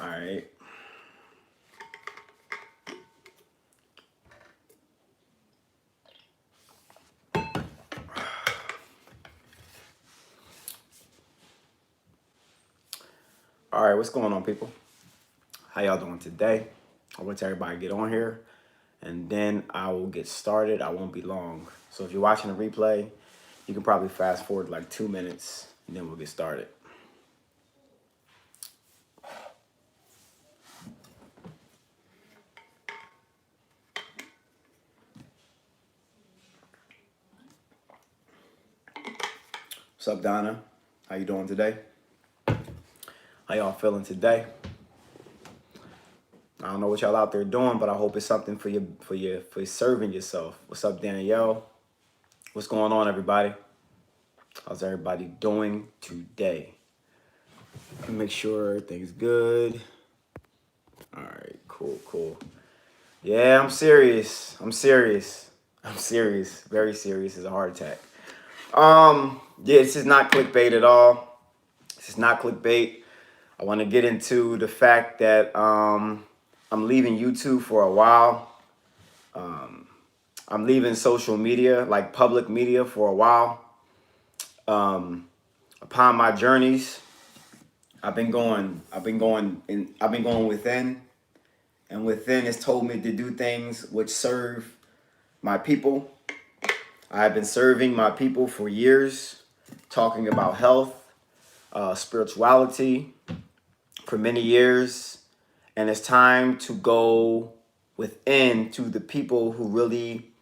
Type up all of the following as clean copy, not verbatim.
right. All right, what's going on, people? How y'all doing today? I want everybody to get on here, and then I will get started. I won't be long. So if you're watching the replay, you can probably fast forward like 2 minutes, and then we'll get started. What's up, Donna? How you doing today? How y'all feeling today? I don't know what y'all out there doing, but I hope it's something for serving yourself. What's up, Danielle? What's going on, everybody? How's everybody doing today? Make sure everything's good. All right, cool. Yeah, I'm serious. Very serious. It's a heart attack. Yeah, this is not clickbait at all. This is not clickbait. I want to get into the fact that I'm leaving YouTube for a while. I'm leaving social media, like public media, for a while. Upon my journeys, I've been going within, and within has told me to do things which serve my people. I've been serving my people for years, talking about health, spirituality for many years, and it's time to go within to the people who really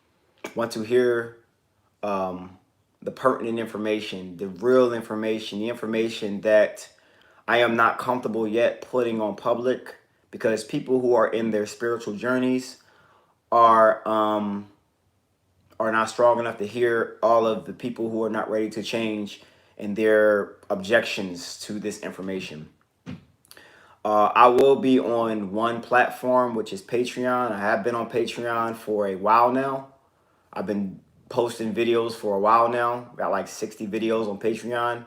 want to hear the pertinent information, the real information, the information that I am not comfortable yet putting on public, because people who are in their spiritual journeys are not strong enough to hear all of the people who are not ready to change and their objections to this information. I will be on one platform, which is Patreon. I have been on Patreon for a while now. I've been posting videos for a while now. Got like 60 videos on Patreon.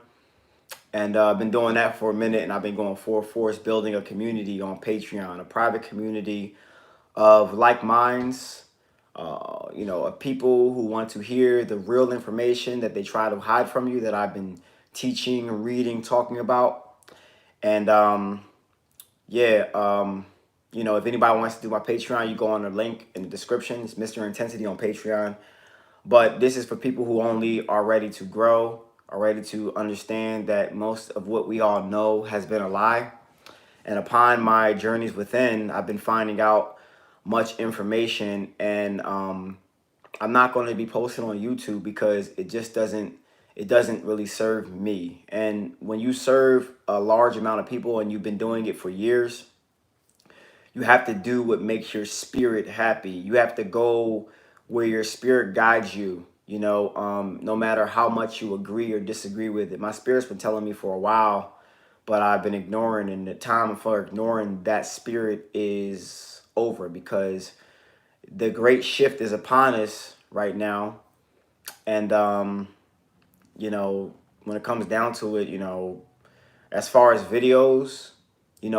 And I've been doing that for a minute, and I've been going full force building a community on Patreon, a private community of like minds, of people who want to hear the real information that they try to hide from you, that I've been teaching, reading, talking about. And if anybody wants to do my Patreon, you go on the link in the description. It's Mr. Intensity on Patreon. But this is for people who only are ready to grow, are ready to understand that most of what we all know has been a lie. And upon my journeys within, I've been finding out much information, and I'm not going to be posting on YouTube because it doesn't really serve me. And when you serve a large amount of people and you've been doing it for years, you have to do what makes your spirit happy. You have to go where your spirit guides you, no matter how much you agree or disagree with it. My spirit's been telling me for a while, but I've been ignoring, and the time for ignoring that spirit is over, because the great shift is upon us right now. And, when it comes down to it, as far as videos, the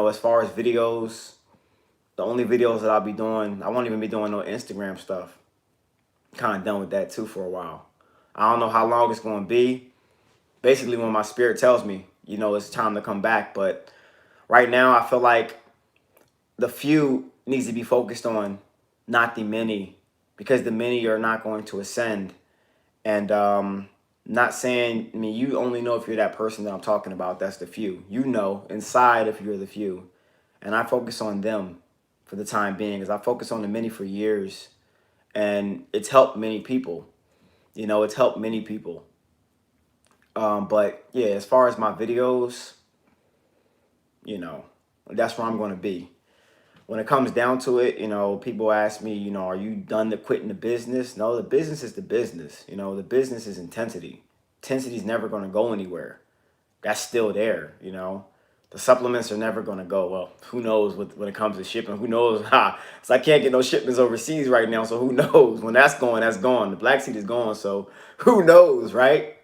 only videos that I'll be doing, I won't even be doing no Instagram stuff. Kind of done with that too for a while. I don't know how long it's going to be. Basically, when my spirit tells me, it's time to come back. But right now, I feel like the few needs to be focused on, not the many, because the many are not going to ascend. And not saying, you only know if you're that person that I'm talking about. That's the few. You know inside if you're the few. And I focus on them for the time being, because I focus on the many for years. And it's helped many people. It's helped many people. But yeah, as far as my videos, that's where I'm going to be. When it comes down to it, people ask me, are you done to quitting the business? No, the business is the business. The business is intensity. Intensity is never going to go anywhere. That's still there, The supplements are never going to go. Well, who knows when it comes to shipping? Who knows? So I can't get no shipments overseas right now, so who knows? When that's gone, that's gone. The black seed is gone, so who knows, right?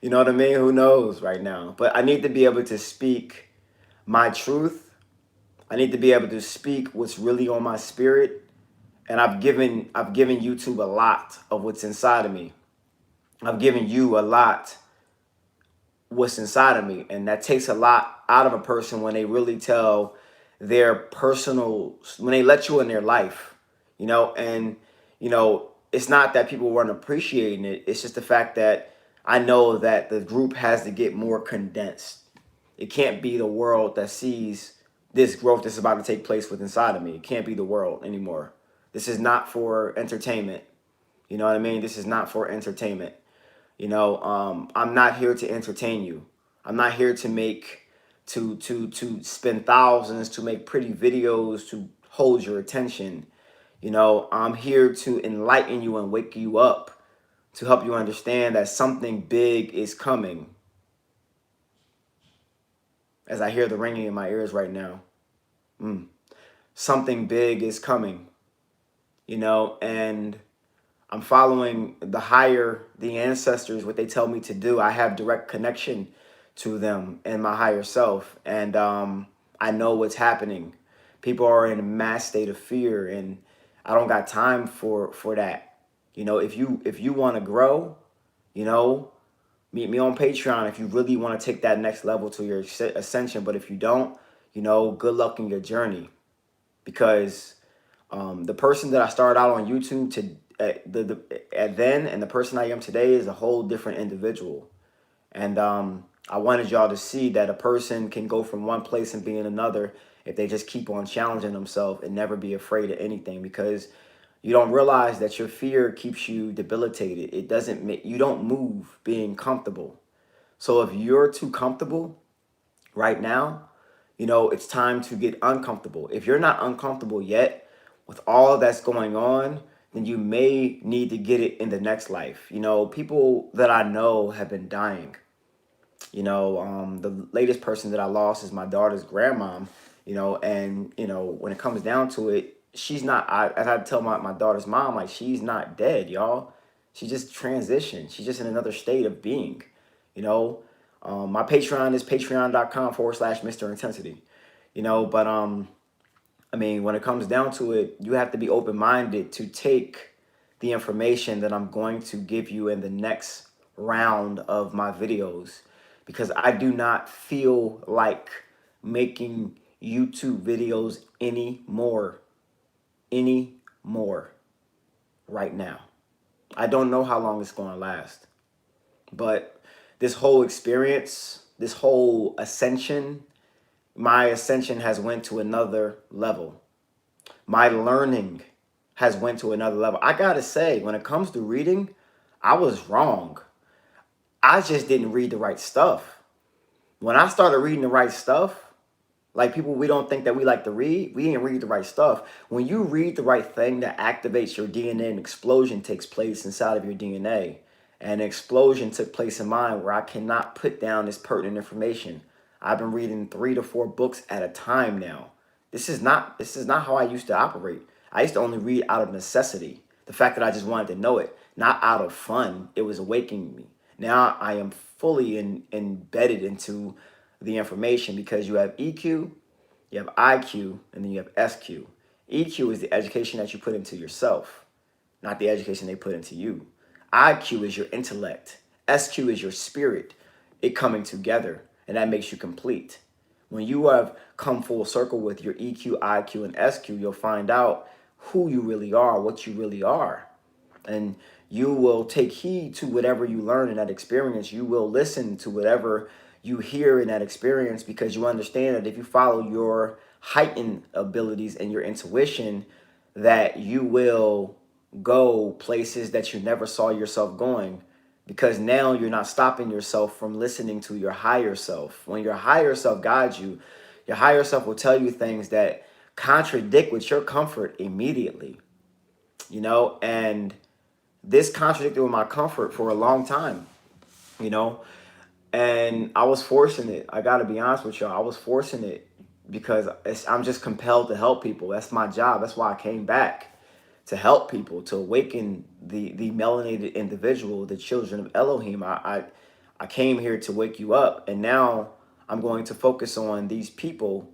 You know what I mean? Who knows right now? But I need to be able to speak my truth I need to be able to speak what's really on my spirit. And I've given YouTube a lot of what's inside of me. I've given you a lot what's inside of me. And that takes a lot out of a person when they really tell their personal, when they let you in their life, and, it's not that people weren't appreciating it. It's just the fact that I know that the group has to get more condensed. It can't be the world that sees this growth that's about to take place within inside of me. It can't be the world anymore. This is not for entertainment. You know what I mean? This is not for entertainment. I'm not here to entertain you. I'm not here to to spend thousands to make pretty videos to hold your attention. I'm here to enlighten you and wake you up, to help you understand that something big is coming. As I hear the ringing in my ears right now, something big is coming, and I'm following the ancestors, what they tell me to do. I have direct connection to them and my higher self. And I know what's happening. People are in a mass state of fear, and I don't got time for that. If you want to grow, meet me on Patreon if you really want to take that next level to your ascension. But if you don't, good luck in your journey. Because the person that I started out on YouTube to then and the person I am today is a whole different individual. And I wanted y'all to see that a person can go from one place and be in another if they just keep on challenging themselves and never be afraid of anything, because you don't realize that your fear keeps you debilitated. It doesn't make you don't move being comfortable. So if you're too comfortable right now, it's time to get uncomfortable. If you're not uncomfortable yet with all that's going on, then you may need to get it in the next life. People that I know have been dying. The latest person that I lost is my daughter's grandmom, and, when it comes down to it, she's not, as I tell my daughter's mom, like, she's not dead, y'all. She just transitioned. She's just in another state of being, my Patreon is patreon.com/Mr. Intensity, but, when it comes down to it, you have to be open-minded to take the information that I'm going to give you in the next round of my videos, because I do not feel like making YouTube videos anymore right now. I don't know how long it's going to last, but this whole experience, this whole ascension, my ascension has went to another level. My learning has went to another level. I gotta say, when it comes to reading, I was wrong. I just didn't read the right stuff. When I started reading the right stuff, like people we don't think that we like to read, we didn't read the right stuff. When you read the right thing, that activates your DNA, an explosion takes place inside of your DNA. And an explosion took place in mine where I cannot put down this pertinent information. I've been reading 3 to 4 books at a time now. This is not how I used to operate. I used to only read out of necessity. The fact that I just wanted to know it, not out of fun. It was awakening me. Now I am fully embedded into the information, because you have EQ, you have IQ, and then you have SQ. EQ is the education that you put into yourself, not the education they put into you. IQ is your intellect. SQ is your spirit, it coming together, and that makes you complete. When you have come full circle with your EQ, IQ, and SQ, you'll find out who you really are, what you really are. And you will take heed to whatever you learn in that experience. You will listen to whatever you hear in that experience, because you understand that if you follow your heightened abilities and your intuition, that you will go places that you never saw yourself going, because now you're not stopping yourself from listening to your higher self. When your higher self guides you, your higher self will tell you things that contradict with your comfort immediately, and this contradicted with my comfort for a long time, and I was forcing it. I got to be honest with y'all. I was forcing it because I'm just compelled to help people. That's my job. That's why I came back, to help people, to awaken the melanated individual, the children of Elohim. I came here to wake you up, and now I'm going to focus on these people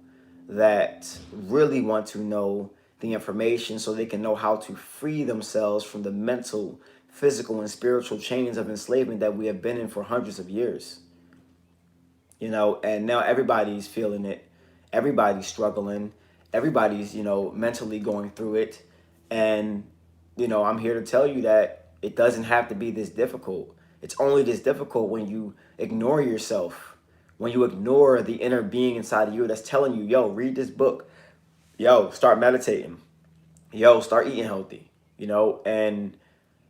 that really want to know the information so they can know how to free themselves from the mental, physical, and spiritual chains of enslavement that we have been in for hundreds of years. And now everybody's feeling it. Everybody's struggling. Everybody's, mentally going through it. And, I'm here to tell you that it doesn't have to be this difficult. It's only this difficult when you ignore yourself, when you ignore the inner being inside of you that's telling you, yo, read this book. Yo, start meditating. Yo, start eating healthy. And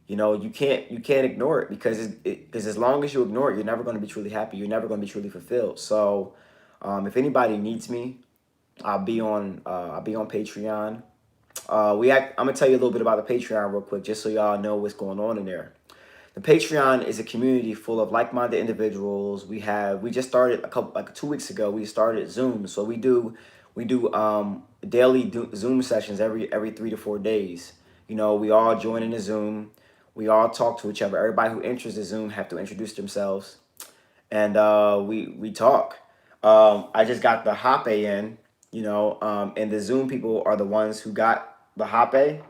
you can't ignore it because as long as you ignore it, you're never going to be truly happy. You're never going to be truly fulfilled. So, if anybody needs me, I'll be on Patreon. I'm gonna tell you a little bit about the Patreon real quick, just so y'all know what's going on in there. The Patreon is a community full of like-minded individuals. We just started 2 weeks ago. We started Zoom, so we do daily Zoom sessions every 3 to 4 days. We all join in the Zoom. We all talk to each other. Everybody who enters the Zoom have to introduce themselves, and we talk. I just got the Hoppe in, and the Zoom people are the ones who got the Hoppe,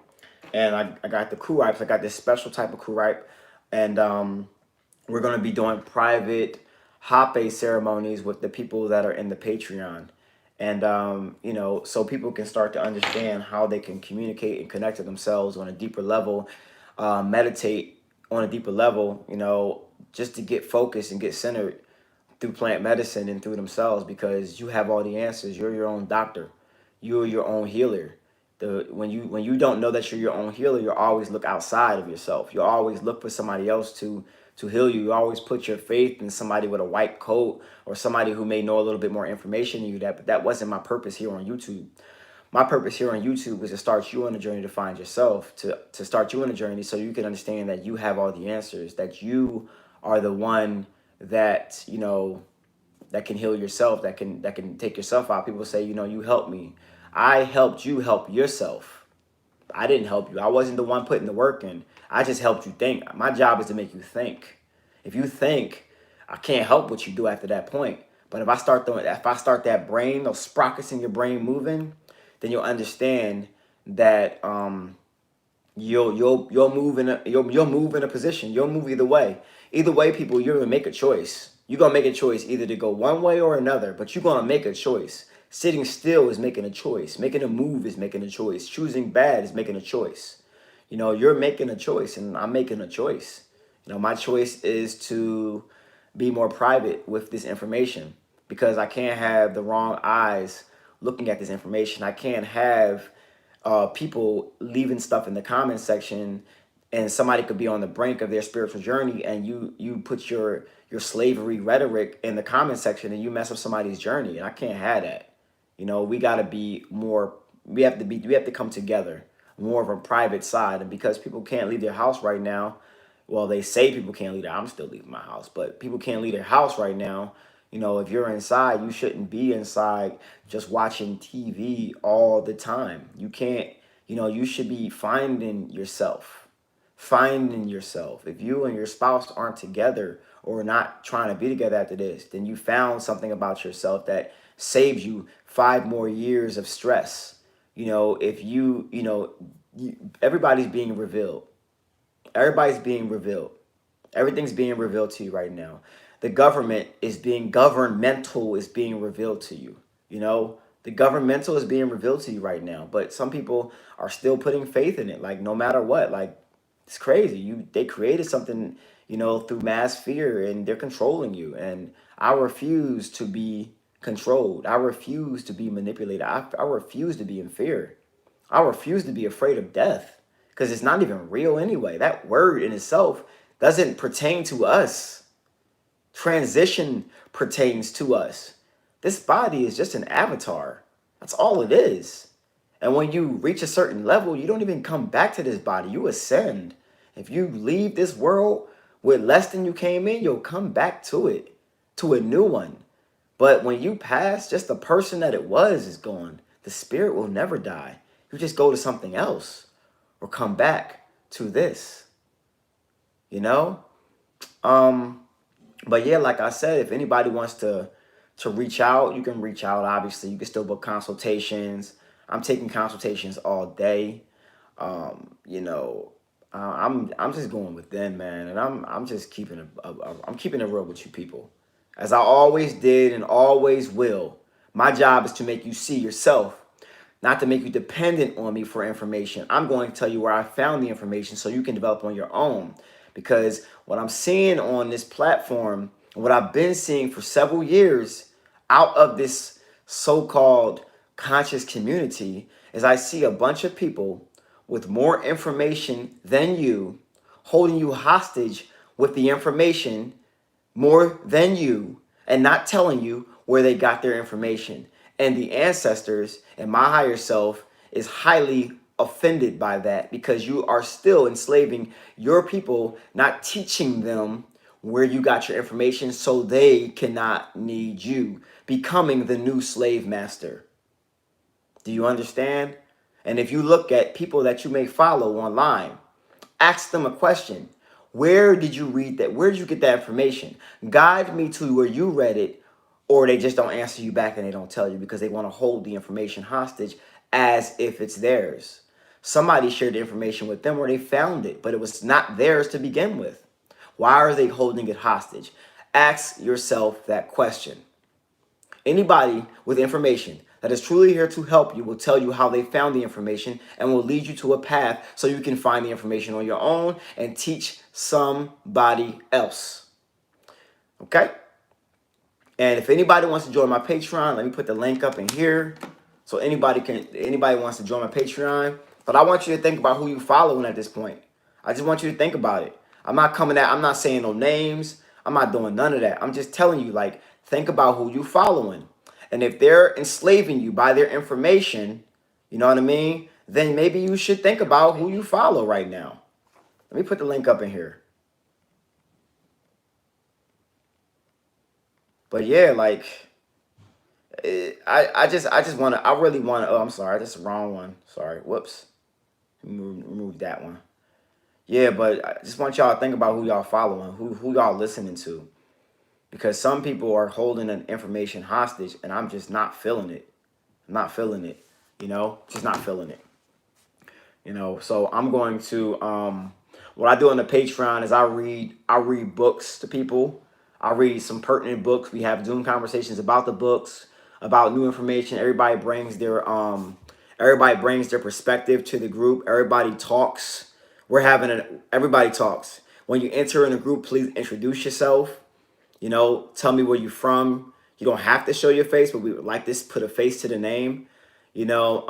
and I got the Kuripes. I got this special type of Kuripe, and we're gonna be doing private Hoppe ceremonies with the people that are in the Patreon, and so people can start to understand how they can communicate and connect to themselves on a deeper level, meditate on a deeper level, just to get focused and get centered through plant medicine and through themselves, because you have all the answers. You're your own doctor. You're your own healer. When you don't know that you're your own healer, you always look outside of yourself. You always look for somebody else to heal you. You always put your faith in somebody with a white coat or somebody who may know a little bit more information than you. But that wasn't my purpose here on YouTube. My purpose here on YouTube is to start you on a journey to find yourself, to start you on a journey so you can understand that you have all the answers, that you are the one that, that can heal yourself, that can take yourself out. People say, you helped me. I helped you help yourself. I didn't help you. I wasn't the one putting the work in. I just helped you think. My job is to make you think. If you think, I can't help what you do after that point. But if I start that brain, those sprockets in your brain moving, then you'll understand that you'll move in a position. You'll move either way. Either way, people, you're gonna make a choice. You're gonna make a choice either to go one way or another, but you're gonna make a choice. Sitting still is making a choice. Making a move is making a choice. Choosing bad is making a choice. You're making a choice, and I'm making a choice. My choice is to be more private with this information, because I can't have the wrong eyes looking at this information. I can't have people leaving stuff in the comment section, and somebody could be on the brink of their spiritual journey, and you put your slavery rhetoric in the comment section, and you mess up somebody's journey. And I can't have that. We got to be more. We have to come together, more of a private side. And because people can't leave their house right now, well, they say people can't leave. I'm still leaving my house, but people can't leave their house right now. If you're inside, you shouldn't be inside just watching TV all the time. You can't, you should be finding yourself. Finding yourself. If you and your spouse aren't together or not trying to be together after this, then you found something about yourself that saves you 5 more years of stress. If everybody's being revealed. Everybody's being revealed. Everything's being revealed to you right now. The governmental is being revealed to you. The governmental is being revealed to you right now. But some people are still putting faith in it. Like, no matter what, like, it's crazy. They created something, through mass fear, and they're controlling you. And I refuse to be controlled. I refuse to be manipulated. I refuse to be in fear. I refuse to be afraid of death, because it's not even real anyway. That word in itself doesn't pertain to us. Transition pertains to us. This body is just an avatar. That's all it is. And when you reach a certain level, you don't even come back to this body. You ascend. If you leave this world with less than you came in, you'll come back to it, to a new one. But when you pass, just the person that it was is gone. The spirit will never die. You just go to something else or come back to this, But yeah, like I said, if anybody wants to to reach out, you can reach out. Obviously, you can still book consultations. I'm taking consultations all day. You know, I'm just going within, man, and I'm just keeping I'm keeping it real with you people, as I always did and always will. My job is to make you see yourself, not to make you dependent on me for information. I'm going to tell you where I found the information so you can develop on your own. Because what I'm seeing on this platform, what I've been seeing for several years out of this so-called conscious community, is I see a bunch of people with more information than you, holding you hostage with the information more than you, and not telling you where they got their information. And the ancestors and my higher self is highly offended by that, because you are still enslaving your people, not teaching them where you got your information so they cannot need you, becoming the new slave master. Do you understand? And if you look at people that you may follow online, ask them a question. Where did you read that? Where did you get that information? Guide me to where you read it, or they just don't answer you back and they don't tell you because they want to hold the information hostage as if it's theirs. Somebody shared the information with them where they found it, but it was not theirs to begin with. Why are they holding it hostage? Ask yourself that question. Anybody with information that is truly here to help you will tell you how they found the information and will lead you to a path so you can find the information on your own and teach somebody else. Okay? And if anybody wants to join my Patreon, let me put the link up in here. So anybody wants to join my Patreon. But I want you to think about who you following at this point. I just want you to think about it. I'm not saying no names. I'm not doing none of that. I'm just telling you, like, think about who you following. And if they're enslaving you by their information, you know what I mean? Then maybe you should think about who you follow right now. Let me put the link up in here. But yeah, like, I really want to, oh, I'm sorry, that's the wrong one. Sorry, whoops. Remove that one. Yeah, but I just want y'all to think about who y'all following, who y'all listening to. Because some people are holding an information hostage, and I'm just not feeling it. I'm not feeling it, you know? Just not feeling it. You know, so I'm going to, what I do on the Patreon is I read books to people. I read some pertinent books. We have Zoom conversations about the books, about new information. Everybody brings their perspective to the group. Everybody talks. Everybody talks. When you enter in a group, please introduce yourself. You know, tell me where you're from. You don't have to show your face, but we would like this, put a face to the name. You know,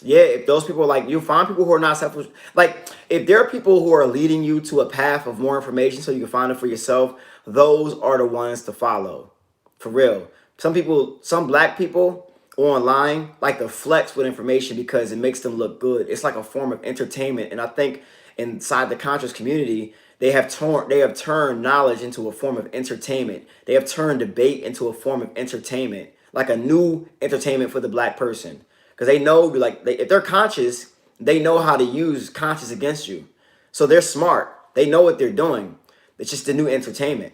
yeah, if those people, like, you find people who are not selfish, like, if there are people who are leading you to a path of more information so you can find it for yourself, those are the ones to follow. For real. Some black people online like to flex with information because it makes them look good. It's like a form of entertainment. And I think inside the conscious community, they have turned knowledge into a form of entertainment. They have turned debate into a form of entertainment, like a new entertainment for the black person. Because they know, like, if they're conscious, they know how to use conscious against you. So they're smart. They know what they're doing. It's just a new entertainment,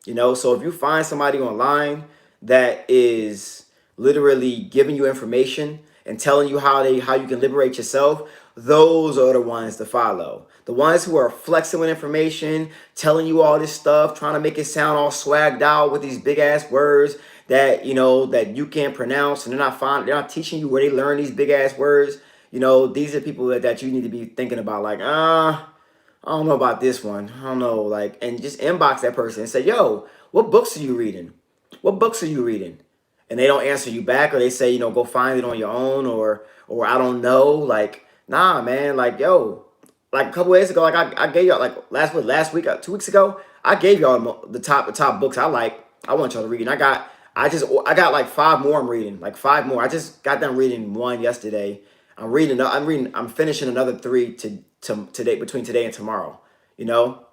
you know? So if you find somebody online that is literally giving you information and telling you how you can liberate yourself, those are the ones to follow. The ones who are flexing with information, telling you all this stuff, trying to make it sound all swagged out with these big ass words that, you know, that you can't pronounce, and they're not teaching you where they learn these big ass words. You know, these are people that you need to be thinking about, like, I don't know about this one. I don't know, like, and just inbox that person and say, yo, what books are you reading? What books are you reading? And they don't answer you back, or they say, you know, go find it on your own, or I don't know. Like, nah, man, like, yo, like a couple days ago, like I gave y'all, like last week, 2 weeks ago, I gave y'all the top books I like. I want y'all to read. And I got like 5 more I'm reading, like 5 more. I just got done reading 1 yesterday. I'm finishing another 3 to today, between today and tomorrow, you know,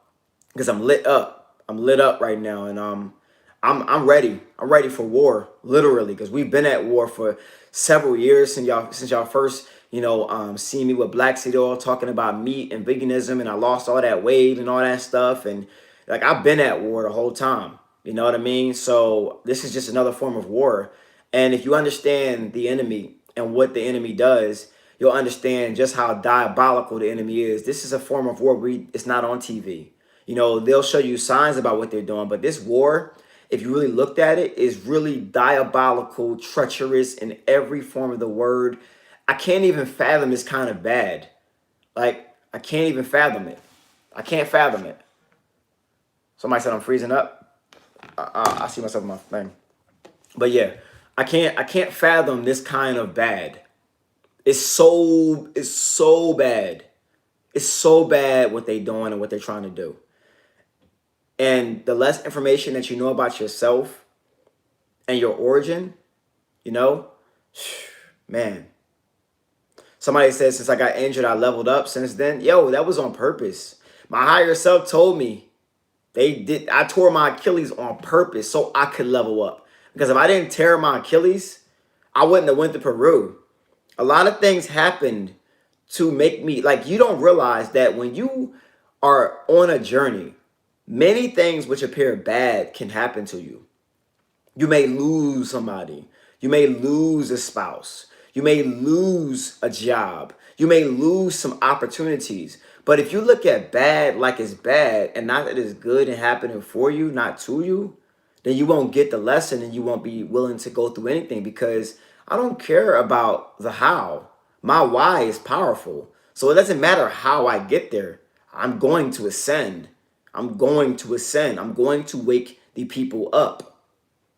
because I'm lit up. I'm lit up right now, and I'm ready. I'm ready for war, literally, because we've been at war for several years since y'all first, you know, see me with black seed oil talking about meat and veganism, and I lost all that weight and all that stuff, and like I've been at war the whole time. You know what I mean? So this is just another form of war. And if you understand the enemy and what the enemy does, you'll understand just how diabolical the enemy is. This is a form of war it's not on TV. You know, they'll show you signs about what they're doing, but this war, if you really looked at it, is really diabolical, treacherous in every form of the word. I can't even fathom it's kind of bad. Like, I can't even fathom it. I can't fathom it. Somebody said I'm freezing up. I see myself in my thing. But yeah, I can't fathom this kind of bad. It's so bad. It's so bad what they doing and what they're trying to do. And the less information that you know about yourself and your origin, you know, man. Somebody says since I got injured, I leveled up since then. Yo, that was on purpose. My higher self told me I tore my Achilles on purpose so I could level up. Because if I didn't tear my Achilles, I wouldn't have went to Peru. A lot of things happened to make me, like, you don't realize that when you are on a journey, many things which appear bad can happen to you. You may lose somebody. You may lose a spouse. You may lose a job. You may lose some opportunities. But if you look at bad like it's bad and not that it's good and happening for you, not to you, then you won't get the lesson and you won't be willing to go through anything, because I don't care about the how. My why is powerful. So it doesn't matter how I get there. I'm going to ascend. I'm going to ascend. I'm going to wake the people up.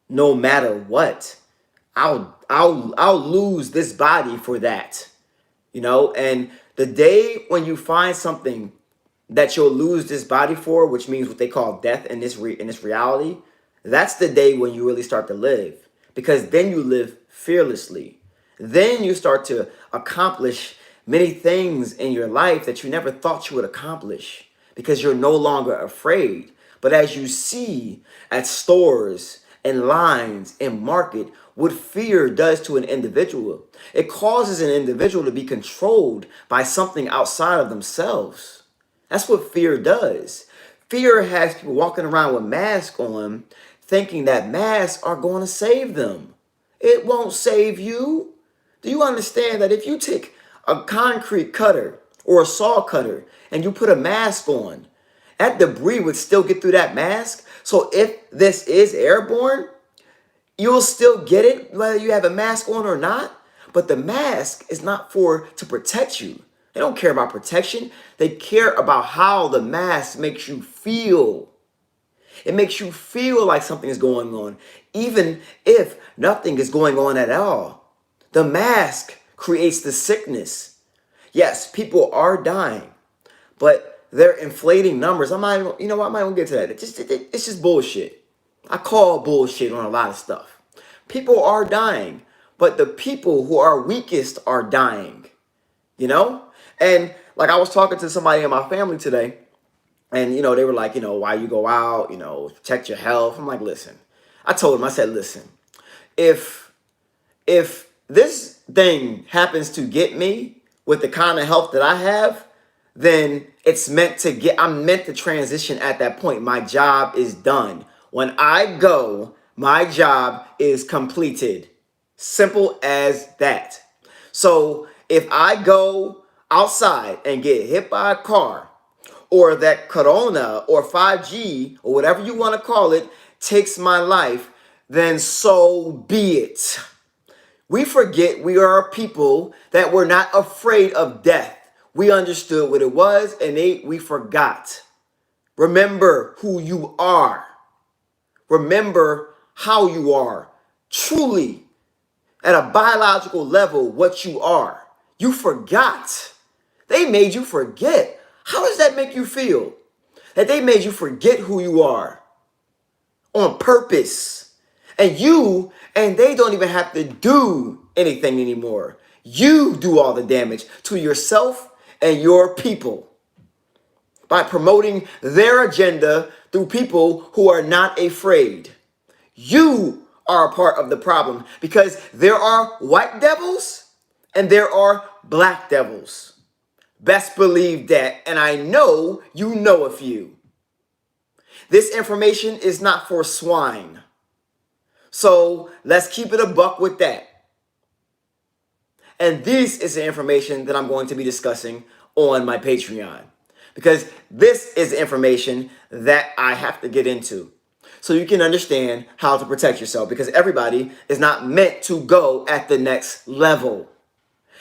No matter what. I'll lose this body for that. You know, and the day when you find something that you'll lose this body for, which means what they call death in this reality, that's the day when you really start to live, because then you live fearlessly. Then you start to accomplish many things in your life that you never thought you would accomplish, because you're no longer afraid. But as you see at stores and lines and market, what fear does to an individual, it causes an individual to be controlled by something outside of themselves. That's what fear does. Fear has people walking around with masks on, thinking that masks are going to save them. It won't save you. Do you understand that if you take a concrete cutter or a saw cutter and you put a mask on, that debris would still get through that mask? So if this is airborne, you'll still get it whether you have a mask on or not. But the mask is not to protect you. They don't care about protection. They care about how the mask makes you feel. It makes you feel like something is going on, even if nothing is going on at all. The mask creates the sickness. Yes, people are dying, but they're inflating numbers. I might even get to that. It's just bullshit. I call bullshit on a lot of stuff. People are dying, but the people who are weakest are dying, you know? And like, I was talking to somebody in my family today, and, you know, they were like, you know, why you go out, you know, protect your health. I'm like, listen, I told them, I said, listen, if this thing happens to get me with the kind of health that I have, then I'm meant to transition at that point. My job is done. When I go, my job is completed. Simple as that. So if I go outside and get hit by a car, or that Corona or 5G or whatever you want to call it takes my life, then so be it. We forget we are a people that were not afraid of death. We understood what it was, and we forgot. Remember who you are. Remember how you are. Truly, at a biological level, what you are. You forgot. They made you forget. How does that make you feel? That they made you forget who you are on purpose. And they don't even have to do anything anymore. You do all the damage to yourself and your people by promoting their agenda through people who are not afraid. You are a part of the problem, because there are white devils and there are black devils. Best believe that, and I know you know a few. This information is not for swine. So let's keep it a buck with that. And this is the information that I'm going to be discussing on my Patreon. Because this is the information that I have to get into. So you can understand how to protect yourself. Because everybody is not meant to go at the next level.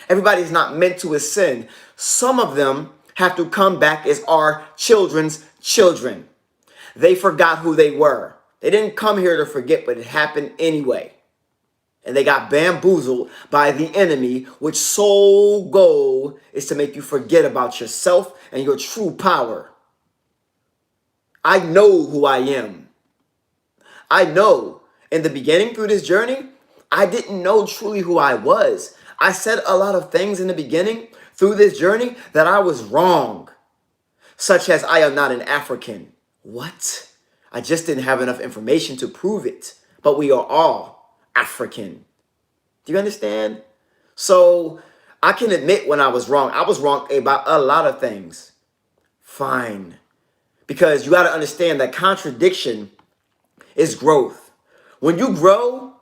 Everybody is not meant to ascend. Some of them have to come back as our children's children. They forgot who they were. They didn't come here to forget, but it happened anyway. And they got bamboozled by the enemy, which sole goal is to make you forget about yourself and your true power. I know who I am. I know in the beginning through this journey, I didn't know truly who I was. I said a lot of things in the beginning through this journey that I was wrong, such as I am not an African. What? I just didn't have enough information to prove it, but we are all African. Do you understand? So I can admit when I was wrong. I was wrong about a lot of things. Fine. Because you got to understand that contradiction is growth. When you grow,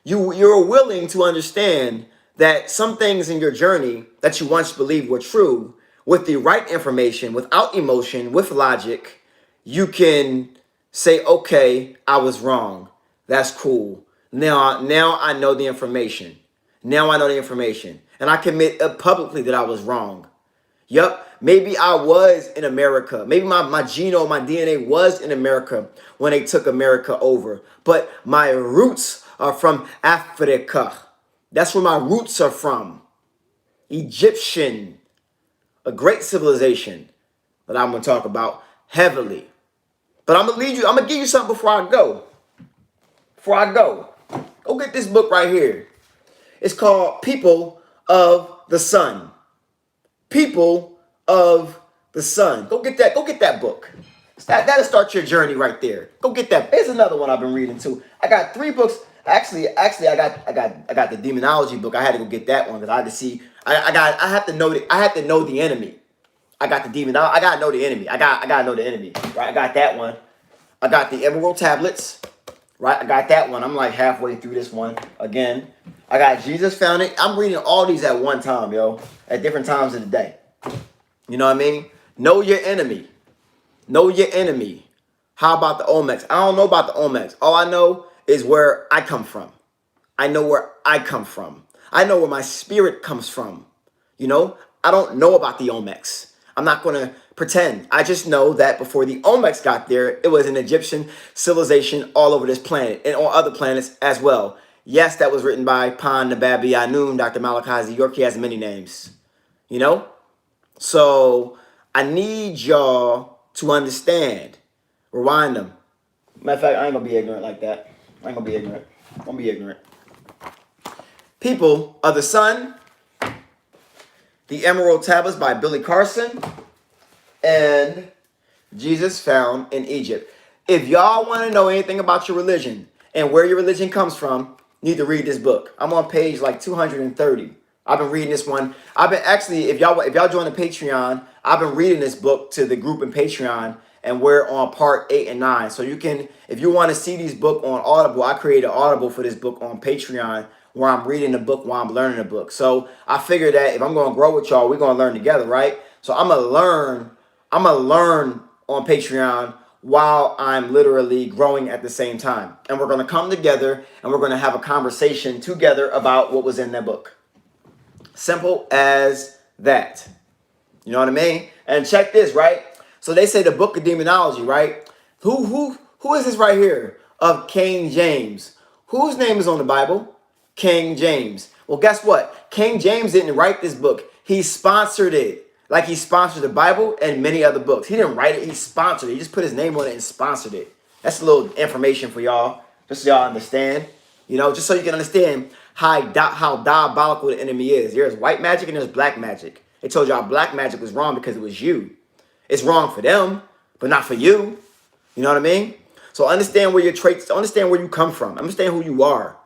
you're willing to understand that some things in your journey that you once believed were true, with the right information, without emotion, with logic, you can say, okay, I was wrong. That's cool. Now I know the information. Now I know the information. And I commit publicly that I was wrong. Yup. Maybe I was in America. Maybe my genome, my DNA was in America when they took America over. But my roots are from Africa. That's where my roots are from. Egyptian. A great civilization that I'm going to talk about heavily. But I'm going to give you something before I go. Go get this book right here. It's called People of the Sun. People of the Sun. Go get that book. That'll start your journey right there. Go get that. There's another one I've been reading too. I got 3 books. Actually, I got the demonology book. I had to go get that one because I had to see. I have to know the enemy. I got the demon. I gotta know the enemy. I gotta know the enemy. Right. I got that one. I got the emerald tablets. Right. I got that one. I'm like halfway through this one again. I got Jesus Found It. I'm reading all these at one time, yo. At different times of the day. You know what I mean? Know your enemy. Know your enemy. How about the Olmecs? I don't know about the Olmecs. All I know is where I come from. I know where I come from. I know where my spirit comes from. You know? I don't know about the Olmecs. I'm not going to pretend. I just know that before the Olmecs got there, it was an Egyptian civilization all over this planet and on other planets as well. Yes, that was written by Pan Nababi Anun, Dr. Malachi York. He has many names. You know? So I need y'all to understand. Rewind them. Matter of fact, I ain't going to be ignorant like that. I ain't going to be ignorant. I'm going to be ignorant. People of the Sun. The Emerald Tablets by Billy Carson. And Jesus Found in Egypt. If y'all want to know anything about your religion and where your religion comes from, you need to read this book. I'm on page like 230. I've been reading this one. I've been actually, if y'all join the Patreon, I've been reading this book to the group in Patreon, and we're on part 8 and 9. So you can, if you want to see these book on Audible, I created Audible for this book on Patreon, where I'm reading the book while I'm learning the book. So I figured that if I'm going to grow with y'all, we're going to learn together, right? So I'm going to learn on Patreon while I'm literally growing at the same time. And we're going to come together and we're going to have a conversation together about what was in that book. Simple as that. You know what I mean? And check this, right? So they say the book of demonology, right? Who is this right here? Of King James. Whose name is on the Bible? King James. Well, guess what? King James didn't write this book. He sponsored it. Like he sponsored the Bible and many other books. He didn't write it. He sponsored it. He just put his name on it and sponsored it. That's a little information for y'all. Just so y'all understand. You know, just so you can understand how diabolical the enemy is. There's white magic and there's black magic. They told y'all black magic was wrong because it was you. It's wrong for them, but not for you. You know what I mean? So understand where your traits, understand where you come from. Understand who you are.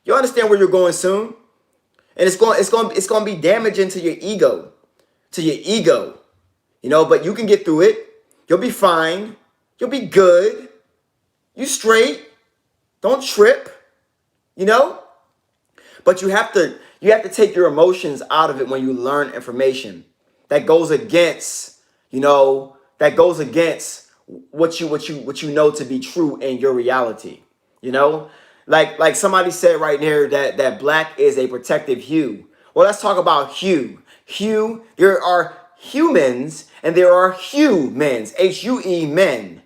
You understand where you're going soon. And it's going to be damaging to your ego. To your ego. You know, but you can get through it. You'll be fine. You'll be good. You straight. Don't trip, you know? But you have to take your emotions out of it when you learn information that goes against, that goes against what you know to be true in your reality. You know? Like somebody said right here that black is a protective hue. Well, let's talk about hue. Hue, there are humans and there are humans, H-U-E men.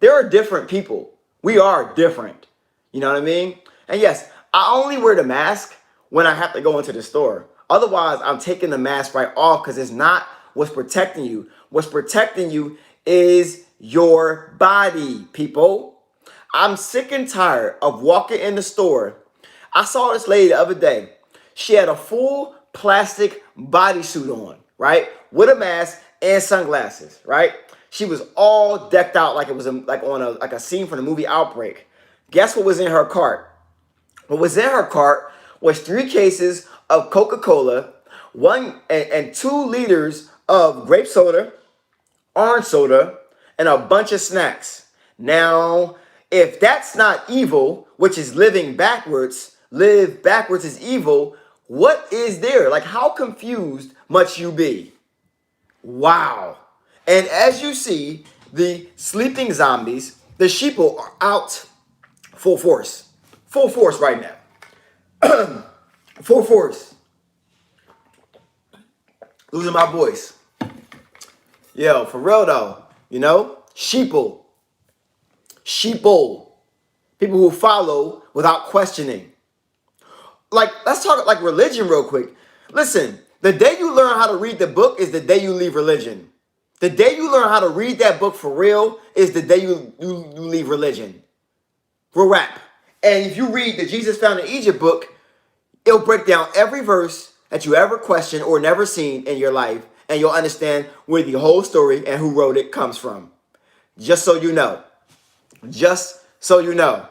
There are different people. We are different. You know what I mean? And yes, I only wear the mask when I have to go into the store. Otherwise, I'm taking the mask right off because it's not what's protecting you. What's protecting you is your body, people. I'm sick and tired of walking in the store. I saw this lady the other day. She had a full plastic bodysuit on, right? With a mask and sunglasses, right? She was all decked out like it was like a scene from the movie Outbreak. Guess what was in her cart? What was in her cart was 3 cases of Coca-Cola, 1 and 2 liters of grape soda, orange soda, and a bunch of snacks. Now, if that's not evil, which is living backwards, live backwards is evil, what is there? Like, how confused must you be? Wow. And as you see, the sleeping zombies, the sheeple are out full force. Full force right now. Full force. Losing my voice. Yo, for real though, sheeple. Sheeple. People who follow without questioning. Like, let's talk like religion real quick. Listen, the day you learn how to read the book is the day you leave religion. The day you learn how to read that book for real is the day you leave religion. Real rap. And if you read the Jesus Found in Egypt book, it'll break down every verse that you ever questioned or never seen in your life, and you'll understand where the whole story and who wrote it comes from. Just so you know. Just so you know.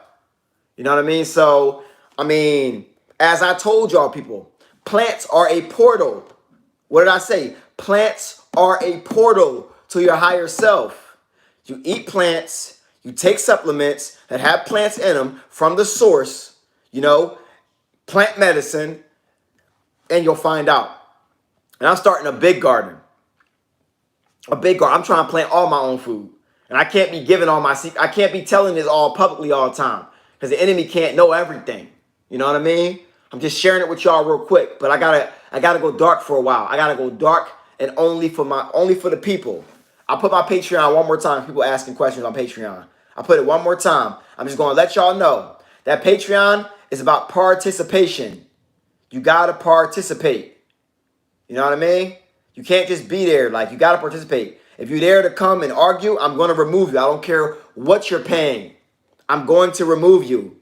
You know what I mean? So, as I told y'all people, plants are a portal. What did I say? Plants are a portal to your higher self. You eat plants, you take supplements that have plants in them from the source, plant medicine, and you'll find out. And I'm starting a big garden. A big garden. I'm trying to plant all my own food. And I can't be giving all my secrets. I can't be telling this all publicly all the time because the enemy can't know everything. You know what I mean? I'm just sharing it with y'all real quick, but I gotta go dark for a while. I gotta go dark and only for the people. I'll put my Patreon one more time. People asking questions on Patreon. I'll put it one more time. I'm just gonna let y'all know that Patreon is about participation. You gotta participate. You know what I mean? You can't just be there. Like, you gotta participate. If you're there to come and argue, I'm gonna remove you. I don't care what you're paying. I'm going to remove you.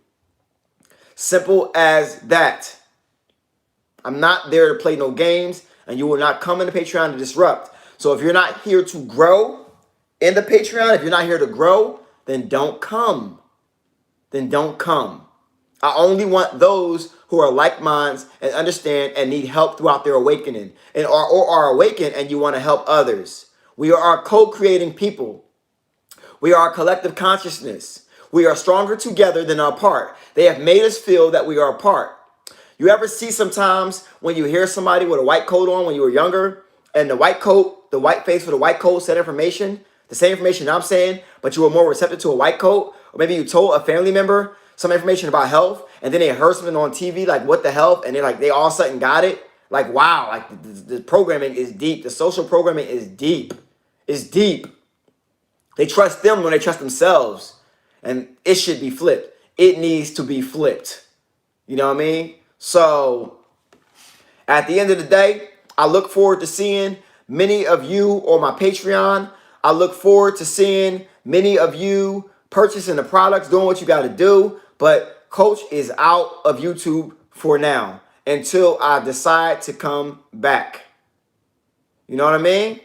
Simple as that. I'm not there to play no games, and you will not come in the Patreon to disrupt. So if you're not here to grow in the Patreon, if you're not here to grow, then don't come. Then don't come. I only want those who are like minds and understand and need help throughout their awakening, and or are awakened and you want to help others. We are co-creating people. We are a collective consciousness. We are stronger together than apart. They have made us feel that we are apart. You ever see sometimes when you hear somebody with a white coat on when you were younger, and the white face with a white coat said information, the same information I'm saying, but you were more receptive to a white coat, or maybe you told a family member some information about health, and then they heard something on TV like what the health, and they all of a sudden got it. Like, wow, like the programming is deep. The social programming is deep. It's deep. They trust them when they trust themselves. And it should be flipped. It needs to be flipped. You know what I mean? So, at the end of the day, I look forward to seeing many of you on my Patreon. I look forward to seeing many of you purchasing the products, doing what you got to do. But Coach is out of YouTube for now until I decide to come back. You know what I mean?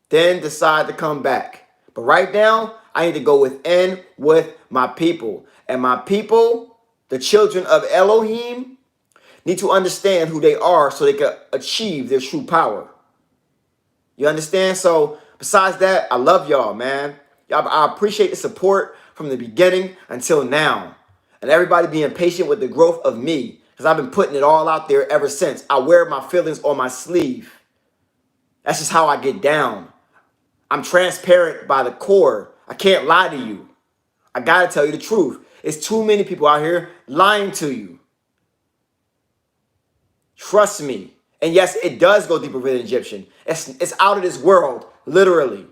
Then decide to come back. But right now, I need to go within with my people. And my people, the children of Elohim, need to understand who they are so they can achieve their true power. You understand? So besides that, I love y'all, man. I appreciate the support from the beginning until now. And everybody being patient with the growth of me. Because I've been putting it all out there ever since. I wear my feelings on my sleeve. That's just how I get down. I'm transparent by the core. I can't lie to you. I got to tell you the truth. It's too many people out here lying to you. Trust me. And yes, it does go deeper than Egyptian. It's out of this world, literally.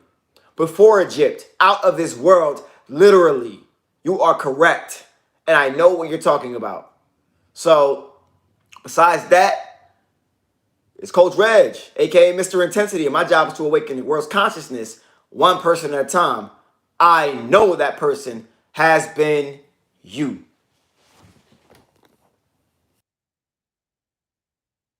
Before Egypt, out of this world, literally. You are correct. And I know what you're talking about. So, besides that, it's Coach Reg, aka Mr. Intensity, and my job is to awaken the world's consciousness one person at a time. I know that person has been you.